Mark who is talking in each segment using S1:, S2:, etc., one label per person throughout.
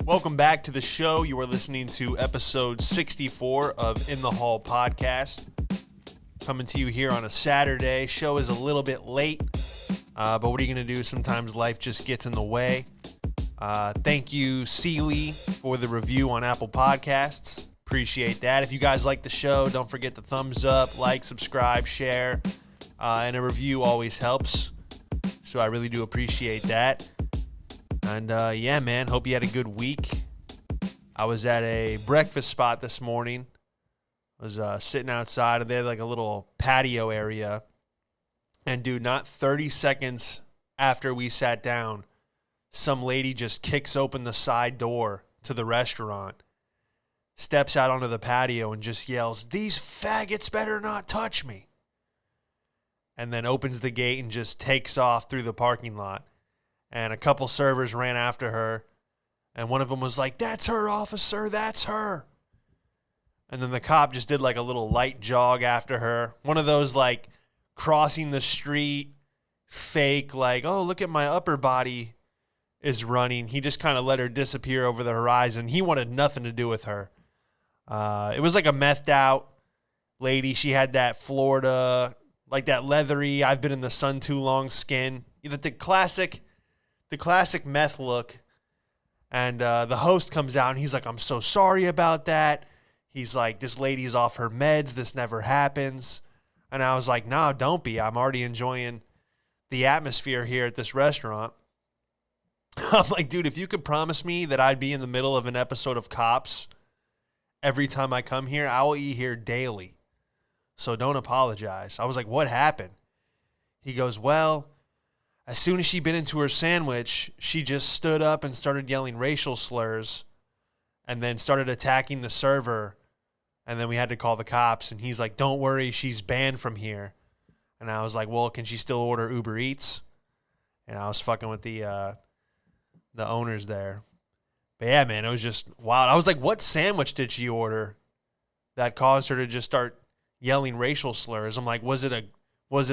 S1: Welcome back to the show. You are listening to episode 64 of InTheHallPodcast. Coming to you here on a Saturday. Show is a little bit late, but what are you going to do? Sometimes life just gets in the way. Thank you, Seeley, for the review on Apple Podcasts. Appreciate that. If you guys like the show, don't forget the thumbs up, like, subscribe, share, and a review always helps. So I really do appreciate that. And yeah, man, hope you had a good week. I was at a breakfast spot this morning. I was sitting outside, and they had like a little patio area. And dude, not 30 seconds after we sat down, some lady just kicks open the side door to the restaurant, steps out onto the patio and just yells, "These faggots better not touch me." And then opens the gate and just takes off through the parking lot. And a couple servers ran after her. And one of them was like, "That's her, officer, that's her." And then the cop just did like a little light jog after her. One of those like crossing the street, fake, like, "Oh, look at my upper body is running." He just kind of let her disappear over the horizon. He wanted nothing to do with her. It was like a methed out lady. She had that Florida, like that leathery, I've been in the sun too long skin. The classic meth look. And the host comes out and he's like, "I'm so sorry about that." He's like, "This lady's off her meds. This never happens." And I was like, "No, don't be. I'm already enjoying the atmosphere here at this restaurant." I'm like, "Dude, if you could promise me that I'd be in the middle of an episode of Cops every time I come here, I will eat here daily. So don't apologize." I was like, "What happened?" He goes, "Well, as soon as she bit into her sandwich, she just stood up and started yelling racial slurs and then started attacking the server. And then we had to call the cops." And he's like, "Don't worry, she's banned from here." And I was like, "Well, can she still order Uber Eats?" And I was fucking with the owners there. But yeah, man, it was just wild. I was like, what sandwich did she order that caused her to just start yelling racial slurs? I'm like, was it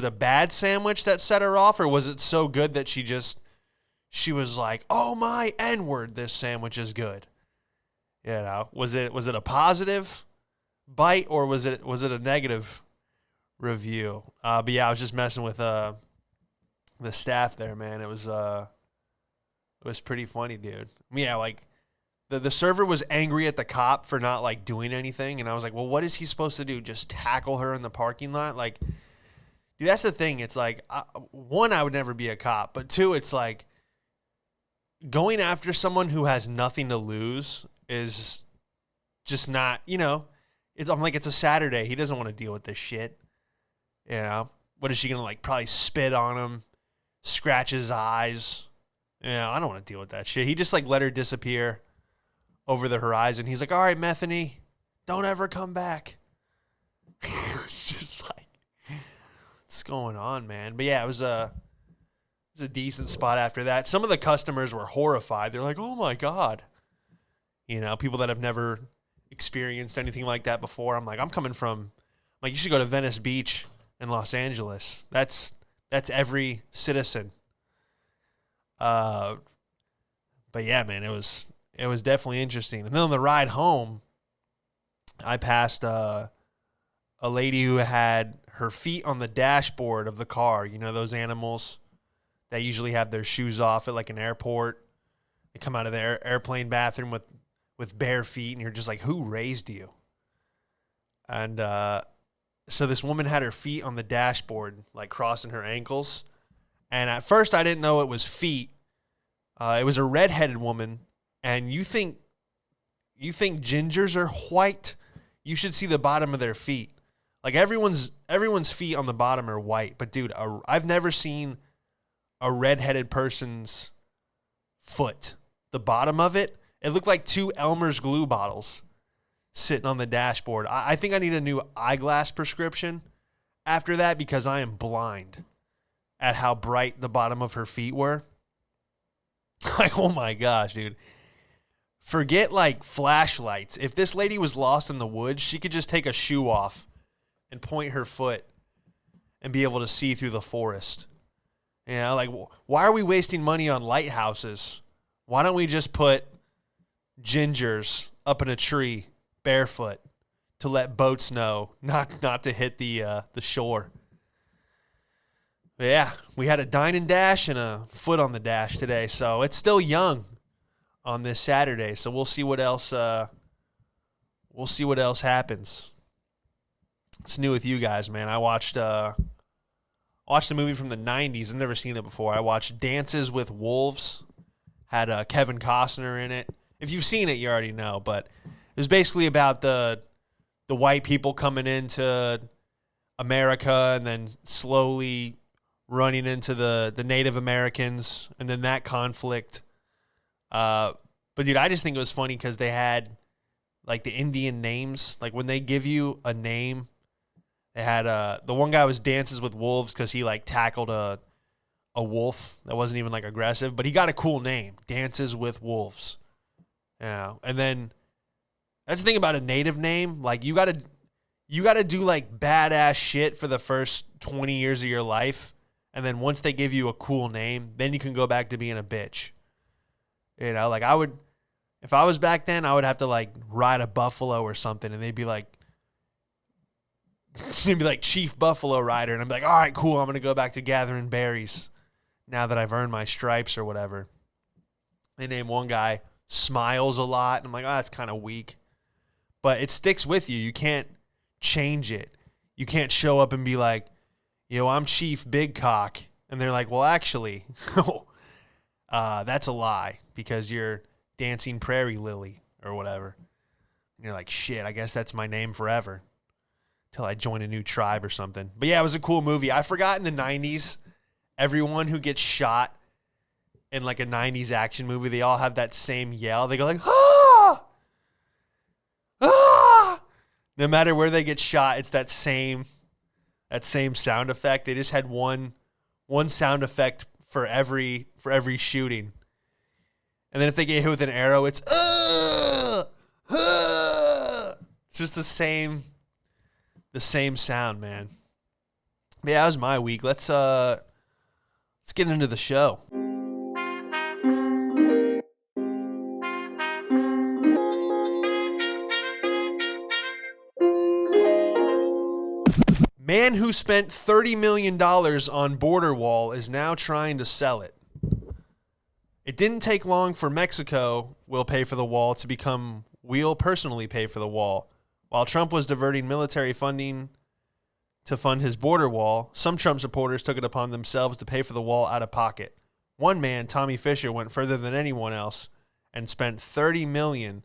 S1: a bad sandwich that set her off, or was it so good that she was like, "Oh my N-word, this sandwich is good"? You know, was it a positive bite, or was it a negative review? But yeah, I was just messing with the staff there, man. It was pretty funny, dude. Yeah, like the server was angry at the cop for not like doing anything, and I was like, "Well, what is he supposed to do? Just tackle her in the parking lot?" Like, dude, that's the thing. It's like, one, I would never be a cop, but two, it's like going after someone who has nothing to lose is just not, I'm like, it's a Saturday. He doesn't want to deal with this shit. You know, what is she going to like probably spit on him, scratch his eyes? Yeah, I don't want to deal with that shit. He just like let her disappear over the horizon. He's like, "All right, Methany, don't ever come back." It's just like, what's going on, man? But yeah, it was a decent spot after that. Some of the customers were horrified. They're like, "Oh my God." People that have never experienced anything like that before. I'm like, you should go to Venice Beach in Los Angeles. That's every citizen. But yeah, man, it was definitely interesting. And then on the ride home, I passed a lady who had her feet on the dashboard of the car. You know, those animals that usually have their shoes off at like an airport. They come out of the airplane bathroom with bare feet, and you're just like, who raised you? And so this woman had her feet on the dashboard, like crossing her ankles. And at first, I didn't know it was feet. It was a redheaded woman. And you think gingers are white? You should see the bottom of their feet. Like everyone's feet on the bottom are white. But dude, I've never seen a redheaded person's foot. The bottom of it looked like two Elmer's glue bottles sitting on the dashboard. I think I need a new eyeglass prescription after that, because I am blind at how bright the bottom of her feet were. Like, oh my gosh, dude. Forget like flashlights. If this lady was lost in the woods, she could just take a shoe off and point her foot and be able to see through the forest. Like, why are we wasting money on lighthouses? Why don't we just put gingers up in a tree barefoot to let boats know not to hit the shore. But yeah, we had a dine and dash and a foot on the dash today, so it's still young on this Saturday. So we'll see what else. We'll see what else happens. It's new with you guys, man. I watched a movie from the '90s. I've never seen it before. I watched Dances with Wolves. Had Kevin Costner in it. If you've seen it, you already know. But it was basically about the white people coming into America and then slowly running into the Native Americans and then that conflict. But dude, I just think it was funny because they had like the Indian names. Like when they give you a name, they had the one guy was Dances with Wolves because he like tackled a wolf that wasn't even like aggressive, but he got a cool name, Dances with Wolves. Yeah, and then that's the thing about a native name. Like you gotta do like badass shit for the first 20 years of your life. And then once they give you a cool name, then you can go back to being a bitch. You know, like if I was back then, I would have to like ride a buffalo or something. And they'd be like Chief Buffalo Rider. And I'm like, all right, cool. I'm going to go back to gathering berries now that I've earned my stripes or whatever. They name one guy Smiles a lot. And I'm like, oh, that's kind of weak. But it sticks with you. You can't change it. You can't show up and be like, I'm Chief Big Cock. And they're like, well, actually, that's a lie because you're Dancing Prairie Lily or whatever. And you're like, shit, I guess that's my name forever till I join a new tribe or something. But yeah, it was a cool movie. I forgot in the 90s, everyone who gets shot in like a 90s action movie, they all have that same yell. They go like, ah! Ah! No matter where they get shot, it's that same sound effect. They just had one sound effect for every shooting. And then if they get hit with an arrow, it's it's just the same sound, man. But yeah, that was my week. Let's get into the show. Man who spent $30 million on border wall is now trying to sell it. It didn't take long for Mexico will pay for the wall to become we'll personally pay for the wall. While Trump was diverting military funding to fund his border wall, some Trump supporters took it upon themselves to pay for the wall out of pocket. One man, Tommy Fisher, went further than anyone else and spent $30 million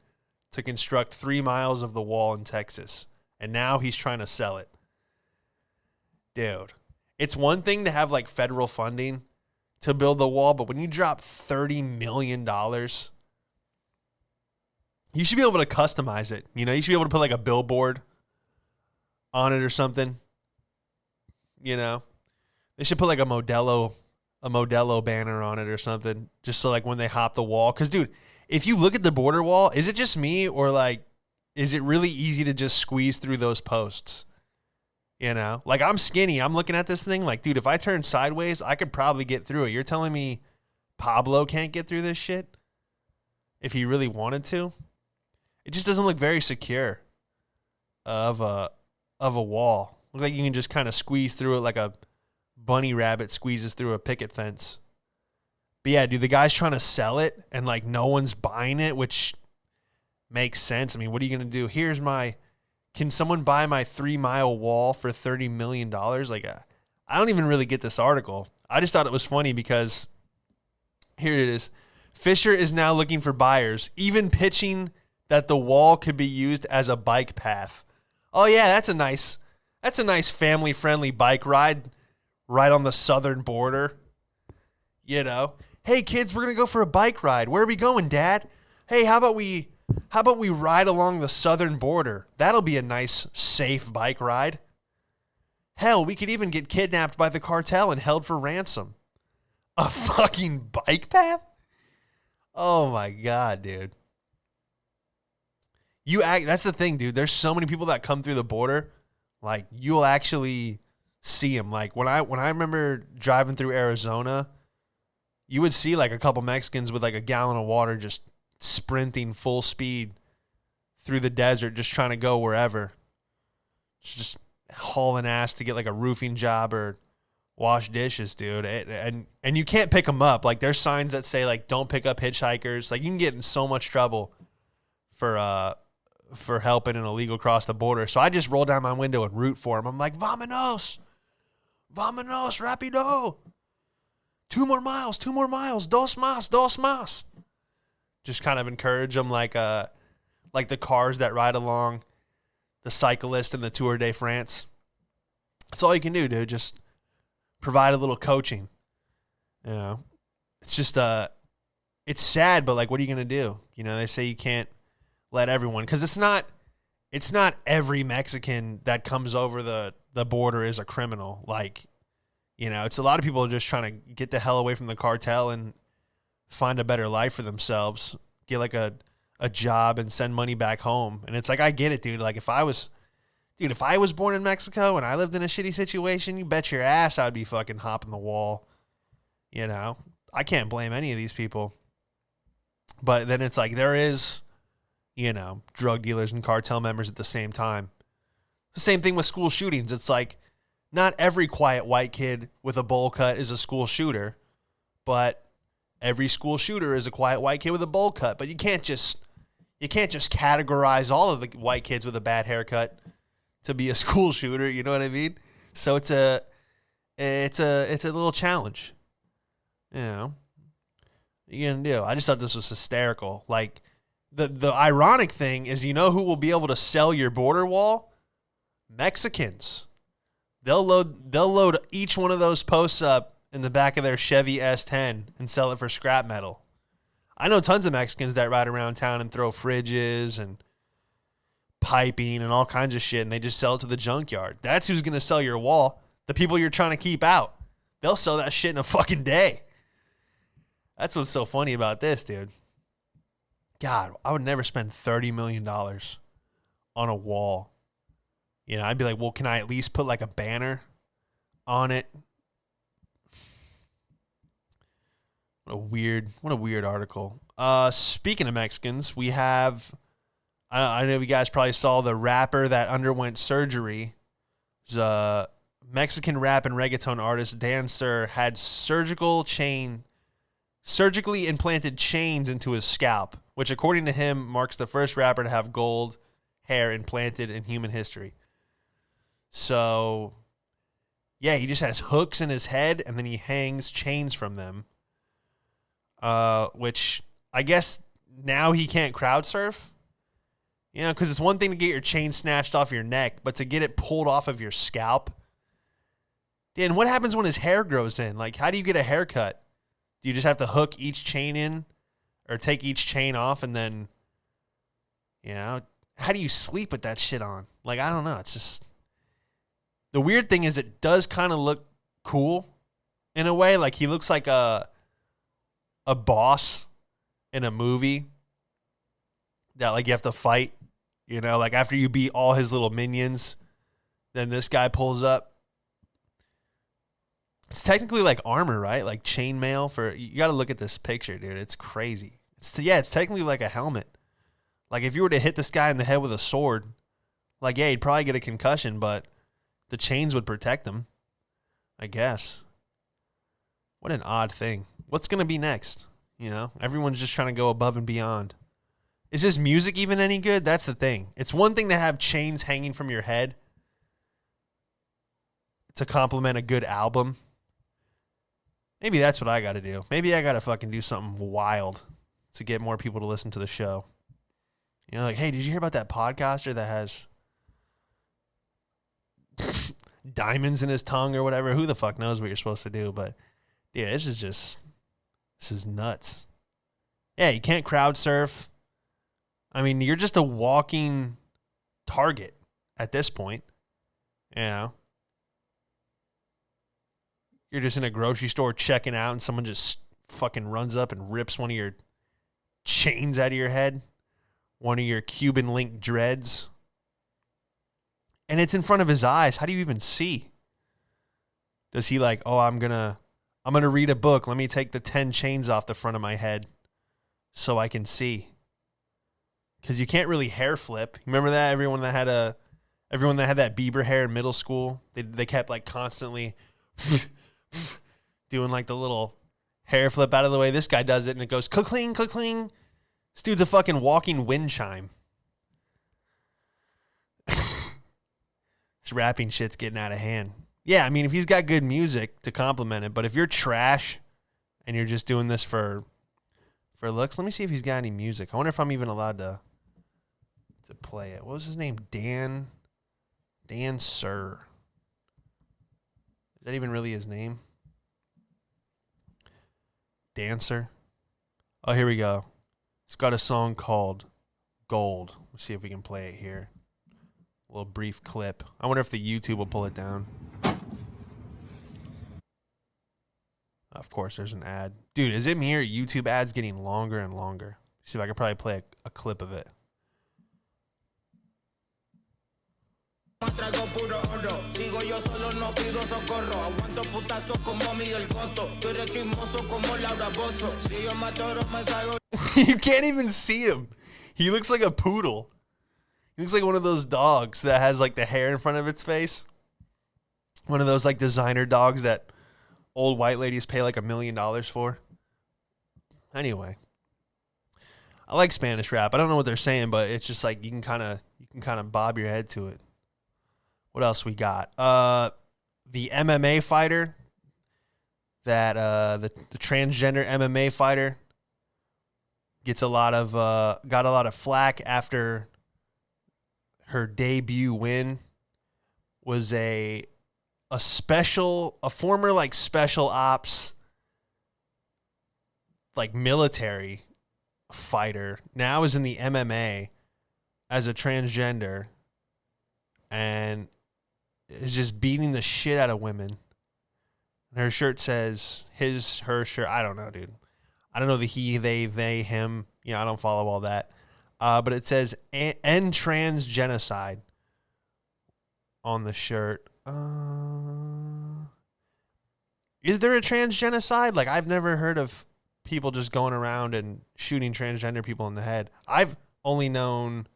S1: to construct 3 miles of the wall in Texas. And now he's trying to sell it. Dude, it's one thing to have like federal funding to build the wall, but when you drop $30 million, you should be able to customize it. You should be able to put like a billboard on it or something. They should put like a Modelo banner on it or something, just so like when they hop the wall. Because, dude, if you look at the border wall, is it just me or like, is it really easy to just squeeze through those posts? Like I'm skinny. I'm looking at this thing like, dude, if I turn sideways, I could probably get through it. You're telling me Pablo can't get through this shit if he really wanted to? It just doesn't look very secure of a wall. Look like you can just kind of squeeze through it like a bunny rabbit squeezes through a picket fence. But yeah, dude, the guy's trying to sell it and like no one's buying it, which makes sense. I mean, what are you going to do? Can someone buy my 3-mile wall for $30 million? Like, I don't even really get this article. I just thought it was funny because here it is. Fisher is now looking for buyers, even pitching that the wall could be used as a bike path. Oh yeah, that's a nice family-friendly bike ride right on the southern border. Hey kids, we're going to go for a bike ride. Where are we going, Dad? Hey, how about we ride along the southern border? That'll be a nice, safe bike ride. Hell, we could even get kidnapped by the cartel and held for ransom. A fucking bike path? Oh my God, dude. That's the thing, dude. There's so many people that come through the border. Like, you'll actually see them. Like, when I remember driving through Arizona, you would see like a couple Mexicans with like a gallon of water just sprinting full speed through the desert, just trying to go wherever. Just hauling ass to get like a roofing job or wash dishes, dude. And you can't pick them up. Like, there's signs that say like, don't pick up hitchhikers. Like, you can get in so much trouble for helping an illegal cross the border. So I just roll down my window and root for him. I'm like, Vámonos, rápido. 2 more miles, dos más. Just kind of encourage them like the cars that ride along the cyclist in the Tour de France. That's all you can do, dude. Just provide a little coaching. You know, it's just, it's sad, but like, what are you going to do? You know, they say you can't let everyone, because it's not every Mexican that comes over the border is a criminal. Like, you know, it's a lot of people just trying to get the hell away from the cartel and find a better life for themselves, get like a job and send money back home. And it's like, I get it, dude. Like, if I was born in Mexico and I lived in a shitty situation, you bet your ass I'd be fucking hopping the wall. You know, I can't blame any of these people. But then it's like, there is, you know, drug dealers and cartel members at the same time. The same thing with school shootings. It's like, not every quiet white kid with a bowl cut is a school shooter, but every school shooter is a quiet white kid with a bowl cut. But you can't just categorize all of the white kids with a bad haircut to be a school shooter. You know what I mean? So it's a little challenge. You know, what are you gonna do? I just thought this was hysterical. Like, the ironic thing is, you know who will be able to sell your border wall? Mexicans. They'll load each one of those posts up in the back of their Chevy S10 and sell it for scrap metal. I know tons of Mexicans that ride around town and throw fridges and piping and all kinds of shit, and they just sell it to the junkyard. That's who's going to sell your wall. The people you're trying to keep out. They'll sell that shit in a fucking day. That's what's so funny about this, dude. God, I would never spend $30 million on a wall. You know, I'd be like, well, can I at least put like a banner on it? What a weird article. Speaking of Mexicans, we have, I know you guys probably saw the rapper that underwent surgery. It was a Mexican rap and reggaeton artist, Dan Sur, had surgically implanted chains into his scalp, which according to him marks the first rapper to have gold hair implanted in human history. So, yeah, he just has hooks in his head, and then he hangs chains from them, which I guess now he can't crowd surf, you know, because it's one thing to get your chain snatched off your neck, but to get it pulled off of your scalp. Dan, what happens when his hair grows in? Like, how do you get a haircut? Do you just have to hook each chain in or take each chain off and then, you know, how do you sleep with that shit on? Like, I don't know. It's just... The weird thing is it does kind of look cool in a way. Like, he looks like a boss in a movie that, like, you have to fight. You know, like, after you beat all his little minions, then this guy pulls up. It's technically like armor, right? Like chainmail for... You got to look at this picture, dude. It's crazy. It's technically like a helmet. Like, if you were to hit this guy in the head with a sword, like, yeah, he'd probably get a concussion, but the chains would protect him, I guess. What an odd thing. What's going to be next? You know, everyone's just trying to go above and beyond. Is his music even any good? That's the thing. It's one thing to have chains hanging from your head to complement a good album. Maybe that's what I got to do. Maybe I got to fucking do something wild to get more people to listen to the show. You know, like, hey, did you hear about that podcaster that has diamonds in his tongue or whatever? Who the fuck knows what you're supposed to do? But yeah, this is nuts. Yeah, you can't crowd surf. I mean, you're just a walking target at this point. You know, you're just in a grocery store checking out and someone just fucking runs up and rips one of your chains out of your head, one of your Cuban link dreads. And it's in front of his eyes. How do you even see? Does he like, oh, I'm gonna read a book. Let me take the 10 chains off the front of my head so I can see. Because you can't really hair flip. Remember that? Everyone that had that Bieber hair in middle school, they kept like constantly doing like the little hair flip out of the way. This guy does it and it goes cling, cling. This dude's a fucking walking wind chime. This rapping shit's getting out of hand. Yeah, I mean, if he's got good music to complement it, but if you're trash and you're just doing this for looks, let me see if he's got any music. I wonder if I'm even allowed to play it. What was his name? Dan Sir. Is that even really his name? Dancer. Oh, here we go. It's got a song called Gold. Let's see if we can play it here. A little brief clip. I wonder if the YouTube will pull it down. Of course, there's an ad. Dude, is it me or YouTube ads getting longer and longer? See if I can probably play a clip of it. You can't even see him. He looks like a poodle. He looks like one of those dogs that has like the hair in front of its face. One of those like designer dogs that old white ladies pay like $1 million for. Anyway, I like Spanish rap. I don't know what they're saying, but it's just like you can kind of bob your head to it. What else we got? The MMA fighter, that the transgender MMA fighter got a lot of flack after her debut win. Was a former like special ops like military fighter, now is in the MMA as a transgender and is just beating the shit out of women. And her shirt says her shirt. I don't know, dude. I don't know the he, they, him. You know, I don't follow all that. But it says end trans genocide on the shirt. Is there a trans genocide? Like, I've never heard of people just going around and shooting transgender people in the head. I've only known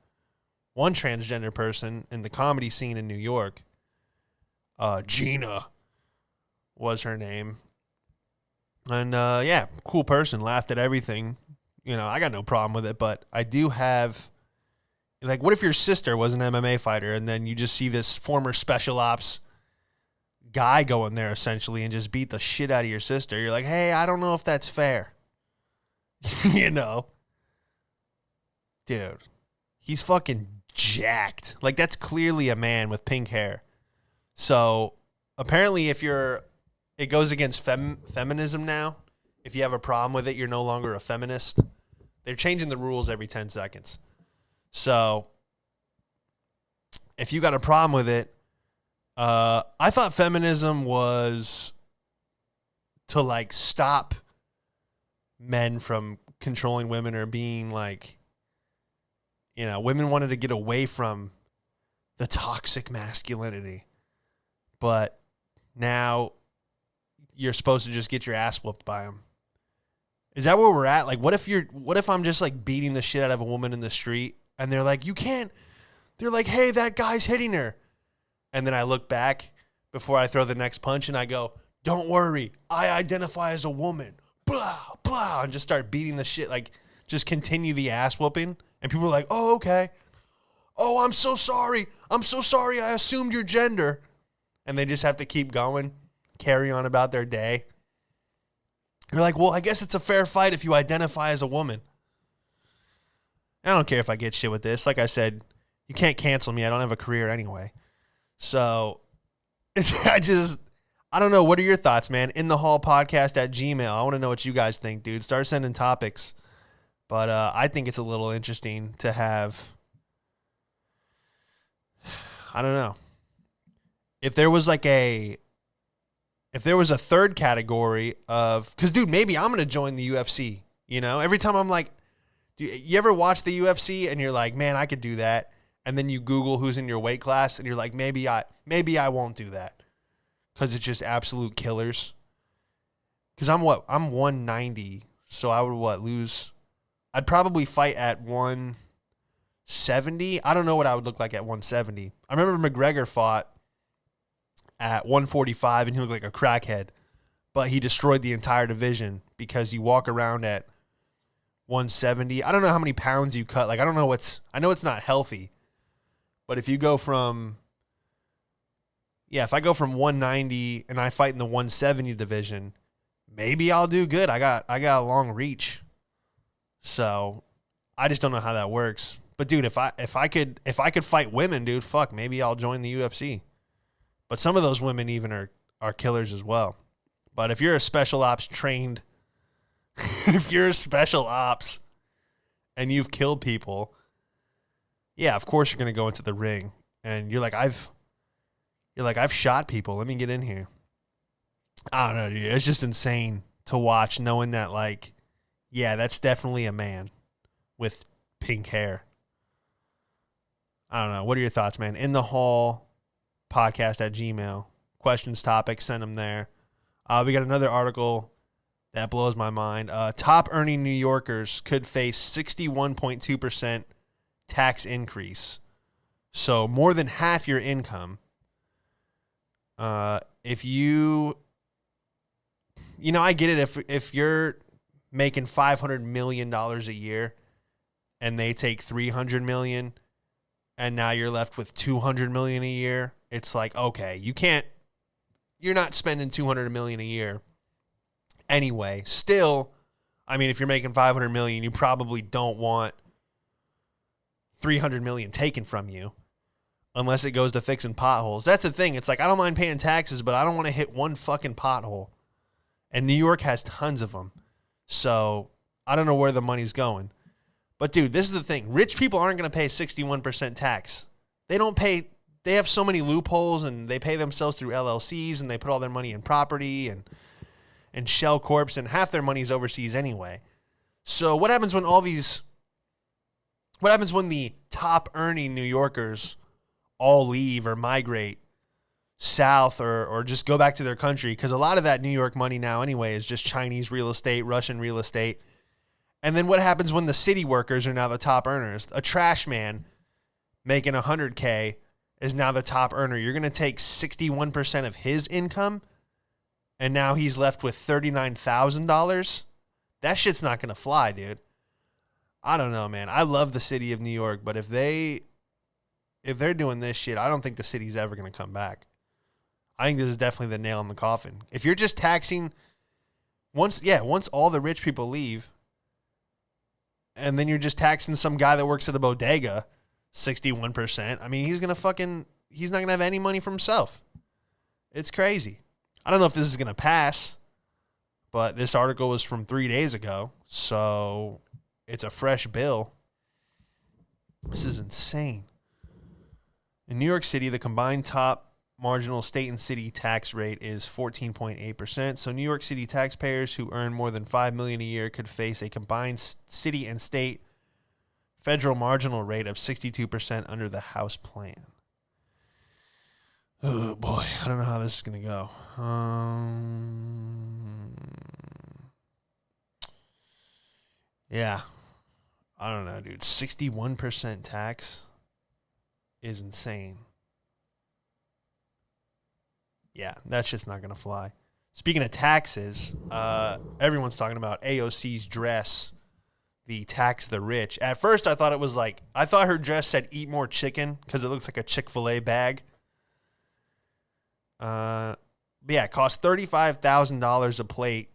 S1: one transgender person in the comedy scene in New York. Gina was her name. And, yeah, cool person. Laughed at everything. You know, I got no problem with it, but I do have, like, what if your sister was an MMA fighter and then you just see this former special ops guy go in there essentially and just beat the shit out of your sister? You're like, hey, I don't know if that's fair. You know? Dude, he's fucking jacked. Like, that's clearly a man with pink hair. So, apparently it goes against feminism now. If you have a problem with it, you're no longer a feminist. They're changing the rules every 10 seconds. So, if you got a problem with it, I thought feminism was to, like, stop men from controlling women or being, like, you know, women wanted to get away from the toxic masculinity. But now you're supposed to just get your ass whooped by them. Is that where we're at? Like, what if I'm just like beating the shit out of a woman in the street and they're like, you can't, they're like, hey, that guy's hitting her. And then I look back before I throw the next punch and I go, don't worry, I identify as a woman. Blah, blah. And just start beating the shit. Like, just continue the ass whooping. And people are like, oh, okay. Oh, I'm so sorry. I'm so sorry. I assumed your gender. And they just have to keep going, carry on about their day. You're like, well, I guess it's a fair fight if you identify as a woman. I don't care if I get shit with this. Like I said, you can't cancel me. I don't have a career anyway. So, I don't know. What are your thoughts, man? InTheHallPodcast at Gmail. I want to know what you guys think, dude. Start sending topics. But I think it's a little interesting to have, I don't know. If there was a third category of, because, dude, maybe I'm going to join the UFC, you know? Every time I'm like, you ever watch the UFC and you're like, man, I could do that. And then you Google who's in your weight class and you're like, maybe I won't do that because it's just absolute killers. Because I'm 190, so I would lose. I'd probably fight at 170. I don't know what I would look like at 170. I remember McGregor fought at 145 and he looked like a crackhead, but he destroyed the entire division because you walk around at 170. I don't know how many pounds you cut. Like, I know it's not healthy, but if you go from, if I go from 190 and I fight in the 170 division, maybe I'll do good. I got a long reach. So I just don't know how that works. But dude, if I could fight women, dude, fuck, maybe I'll join the UFC. But some of those women even are killers as well. But if you're a special ops trained, if you're a special ops and you've killed people, yeah, of course you're going to go into the ring and you're like, I've shot people. Let me get in here. I don't know, dude. It's just insane to watch, knowing that, like, yeah, that's definitely a man with pink hair. I don't know. What are your thoughts, man? In the Hall podcast at Gmail. Questions, topics, send them there. We got another article that blows my mind. Top earning New Yorkers could face 61.2% tax increase. So more than half your income. If I get it. If you're making $500 million a year and they take $300 million and now you're left with $200 million a year, it's like, okay, you're not spending $200 million a year anyway. Still, I mean, if you're making $500 million, you probably don't want $300 million taken from you unless it goes to fixing potholes. That's the thing. It's like, I don't mind paying taxes, but I don't want to hit one fucking pothole. And New York has tons of them. So I don't know where the money's going. But, dude, this is the thing. Rich people aren't going to pay 61% tax. They have so many loopholes, and they pay themselves through LLCs, and they put all their money in property and shell corps, and half their money's overseas anyway. So what happens when the top earning New Yorkers all leave or migrate south or just go back to their country? Because a lot of that New York money now anyway is just Chinese real estate, Russian real estate. And then what happens when the city workers are now the top earners? A trash man making $100K is now the top earner. You're going to take 61% of his income, and now he's left with $39,000? That shit's not going to fly, dude. I don't know, man. I love the city of New York, but if they're doing this shit, I don't think the city's ever going to come back. I think this is definitely the nail in the coffin. If you're just taxing once all the rich people leave, and then you're just taxing some guy that works at a bodega 61%, I mean, he's not going to have any money for himself. It's crazy. I don't know if this is going to pass, but this article was from 3 days ago, so it's a fresh bill. This is insane. In New York City, the combined top marginal state and city tax rate is 14.8%. So New York City taxpayers who earn more than $5 million a year could face a combined city and state federal marginal rate of 62% under the House plan. Oh boy, I don't know how this is going to go. Yeah, I don't know, dude. 61% tax is insane. Yeah, that's just not going to fly. Speaking of taxes, everyone's talking about AOC's dress, the tax the rich. At first, I thought her dress said eat more chicken because it looks like a Chick-fil-A bag. But yeah, it cost $35,000 a plate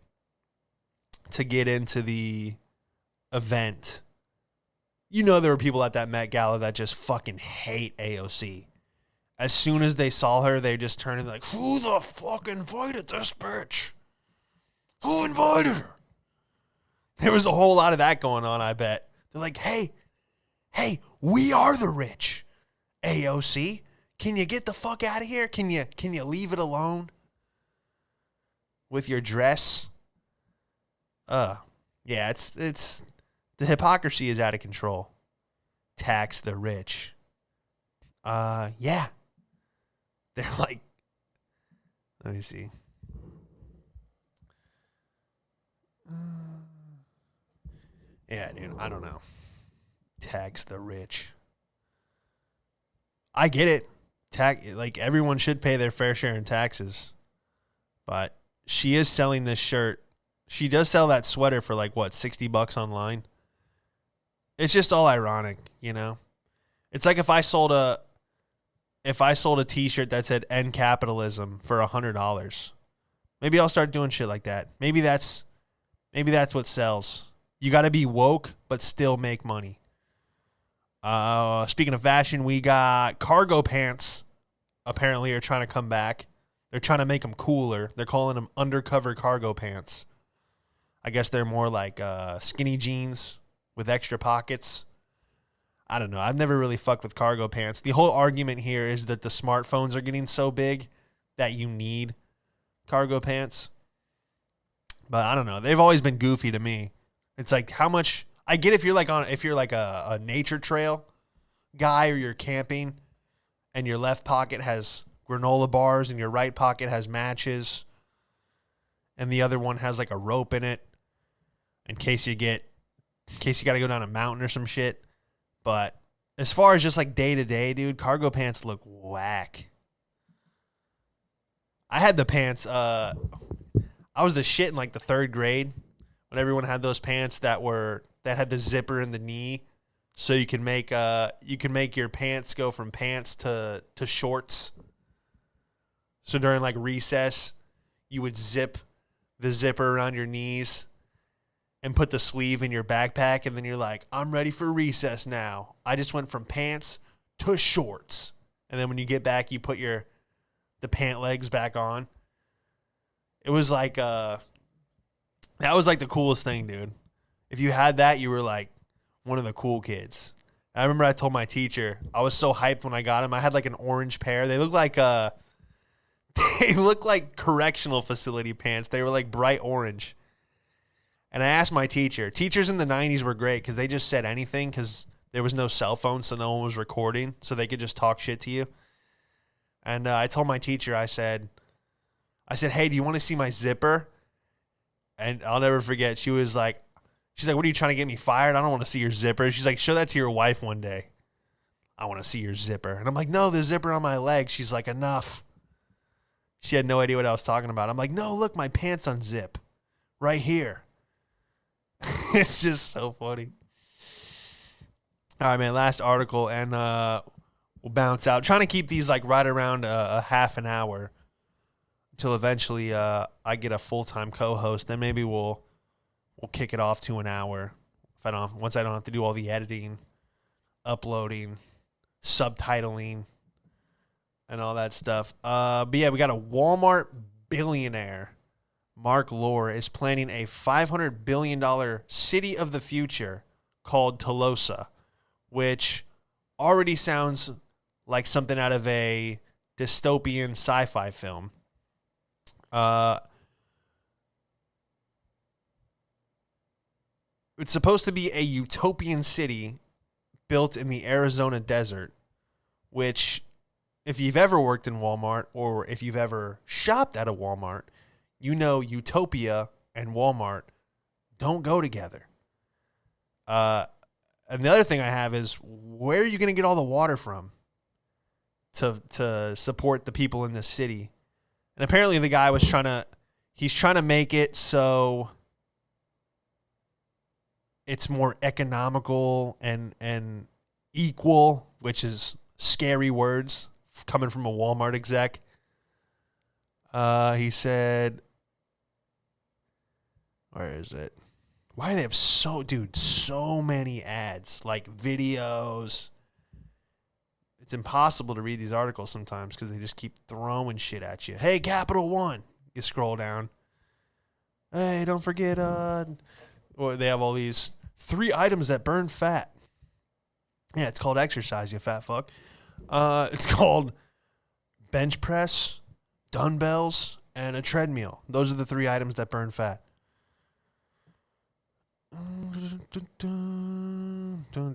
S1: to get into the event. You know there were people at that Met Gala that just fucking hate AOC. As soon as they saw her, they just turned and like, who the fuck invited this bitch? Who invited her? There was a whole lot of that going on, I bet. They're like, hey, we are the rich. AOC, can you get the fuck out of here? Can you leave it alone with your dress? Yeah, it's the hypocrisy is out of control. Tax the rich. Yeah. They're like, let me see. Yeah, dude, I don't know. Tax the rich. I get it. Like everyone should pay their fair share in taxes. But she is selling this shirt. She does sell that sweater for like what, $60 online. It's just all ironic, you know? It's like if I sold a t-shirt that said "End Capitalism" for $100. Maybe I'll start doing shit like that. Maybe that's what sells. You got to be woke but still make money. Speaking of fashion, we got cargo pants apparently are trying to come back. They're trying to make them cooler. They're calling them undercover cargo pants. I guess they're more like skinny jeans with extra pockets. I don't know. I've never really fucked with cargo pants. The whole argument here is that the smartphones are getting so big that you need cargo pants. But I don't know. They've always been goofy to me. It's like how much I get if you're like a nature trail guy or you're camping and your left pocket has granola bars and your right pocket has matches and the other one has like a rope in it in case you got to go down a mountain or some shit. But as far as just like day to day, dude, cargo pants look whack. I had the pants. I was the shit in like the 3rd grade when everyone had those pants that had the zipper in the knee, so you can make your pants go from pants to shorts. So during like recess, you would zip the zipper around your knees and put the sleeve in your backpack, and then you're like, I'm ready for recess now. I just went from pants to shorts. And then when you get back, you put the pant legs back on. It was like that was like the coolest thing, dude. If you had that, you were like one of the cool kids. I remember I told my teacher, I was so hyped when I got them. I had like an orange pair. They looked like correctional facility pants. They were like bright orange. And I asked my teacher. Teachers in the 90s were great because they just said anything because there was no cell phone, so no one was recording, so they could just talk shit to you. And I told my teacher, I said, hey, do you want to see my zipper? And I'll never forget. She's like, what are you trying to get me fired? I don't want to see your zipper. She's like, show that to your wife one day. I want to see your zipper. And I'm like, no, the zipper on my leg. She's like, enough. She had no idea what I was talking about. I'm like, no, look, my pants unzip right here. It's just so funny. All right, man, last article, and we'll bounce out. Trying to keep these like right around a half an hour until eventually I get a full-time co-host. Then maybe we'll kick it off to an hour once I don't have to do all the editing, uploading, subtitling, and all that stuff. But yeah, we got a Walmart billionaire. Mark Lohr is planning a $500 billion city of the future called Tolosa, which already sounds like something out of a dystopian sci-fi film. It's supposed to be a utopian city built in the Arizona desert, which, if you've ever worked in Walmart or if you've ever shopped at a Walmart, you know Utopia and Walmart don't go together. And the other thing I have is, where are you going to get all the water from to support the people in this city? And apparently the guy he's trying to make it so it's more economical and equal, which is scary words coming from a Walmart exec. He said, where is it? Why do they have so many ads, like videos? It's impossible to read these articles sometimes because they just keep throwing shit at you. Hey, Capital One. You scroll down. Hey, don't forget, or they have all these 3 items that burn fat. Yeah, it's called exercise, you fat fuck. It's called bench press, dumbbells, and a treadmill. Those are the 3 items that burn fat.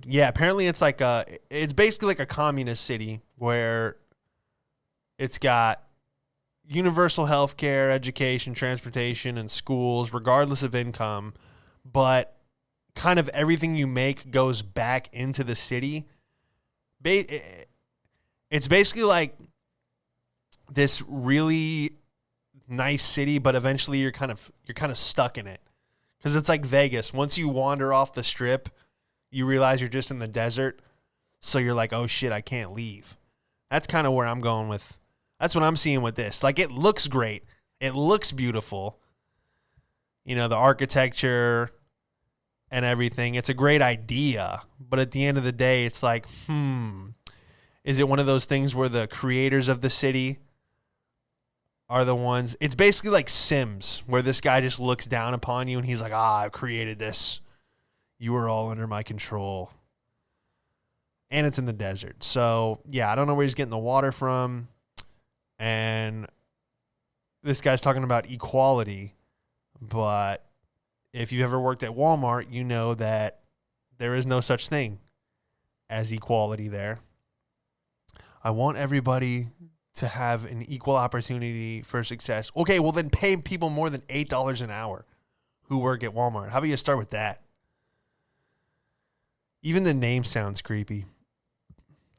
S1: Yeah, apparently it's like it's basically like a communist city where it's got universal health care, education, transportation, and schools, regardless of income, but kind of everything you make goes back into the city. It's basically like this really nice city, but eventually you're kind of stuck in it. Because it's like Vegas. Once you wander off the strip, you realize you're just in the desert. So you're like, oh shit, I can't leave. That's kind of where I'm going with. That's what I'm seeing with this. Like, it looks great. It looks beautiful. You know, the architecture and everything. It's a great idea. But at the end of the day, it's like, is it one of those things where the creators of the city are the ones? It's basically like Sims, where this guy just looks down upon you and he's like, I created this. You are all under my control. And it's in the desert. So, yeah, I don't know where he's getting the water from. And this guy's talking about equality. But if you ever worked at Walmart, you know that there is no such thing as equality there. I want everybody to have an equal opportunity for success. Okay, well then pay people more than $8 an hour who work at Walmart. How about you start with that? Even the name sounds creepy.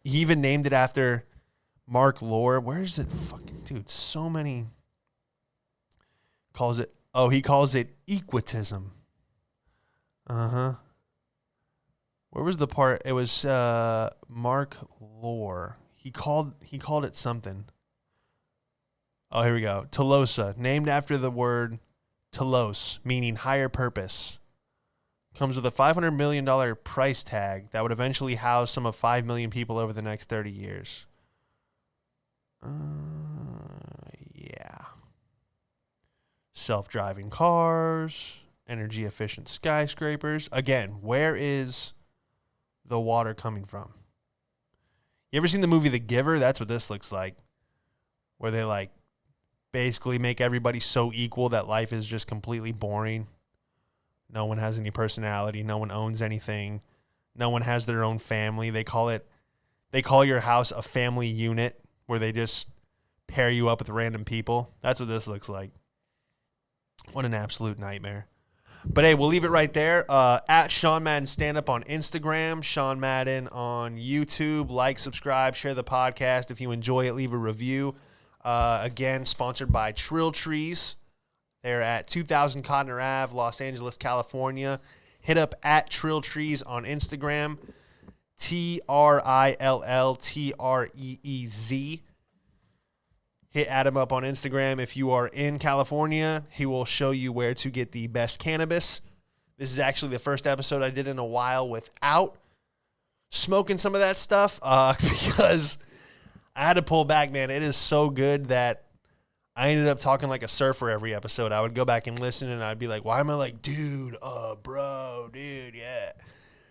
S1: He even named it after Mark Lore. Where is it? Fucking dude, so many. He calls it equitism. Where was the part? It was Mark Lore. He called it something. Oh, here we go. Telosa, named after the word telos, meaning higher purpose. Comes with a $500 million price tag that would eventually house some of 5 million people over the next 30 years. Yeah. Self-driving cars, energy-efficient skyscrapers. Again, where is the water coming from? You ever seen the movie The Giver? That's what this looks like. Where they like basically make everybody so equal that life is just completely boring. No one has any personality. No one owns anything. No one has their own family. They call your house a family unit where they just pair you up with random people. That's what this looks like. What an absolute nightmare. But hey, we'll leave it right there. At Sean Madden Stand Up on Instagram, Sean Madden on YouTube. Like, subscribe, share the podcast. If you enjoy it, leave a review. Again, sponsored by Trill Trees. They're at 2000 Cotner Ave, Los Angeles, California. Hit up at Trill Trees on Instagram. TrillTreez. Hit Adam up on Instagram. If you are in California, he will show you where to get the best cannabis. This is actually the first episode I did in a while without smoking some of that stuff because I had to pull back, man. It is so good that I ended up talking like a surfer every episode. I would go back and listen, and I'd be like, why am I like, dude, bro, dude, yeah.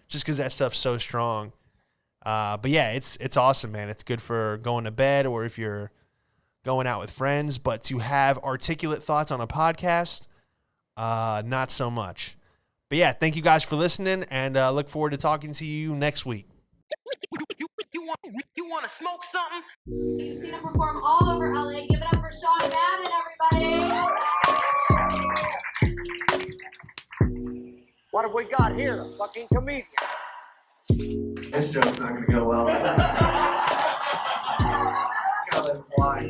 S1: Just because that stuff's so strong. But yeah, it's awesome, man. It's good for going to bed or if you're going out with friends. But to have articulate thoughts on a podcast, not so much. But yeah, thank you guys for listening, and look forward to talking to you next week.
S2: You want to smoke something? You've seen him perform all over LA. Give it up for Sean Madden, everybody.
S3: What have we got here? A fucking comedian.
S4: This joke's not going to go well. Gotta let it fly.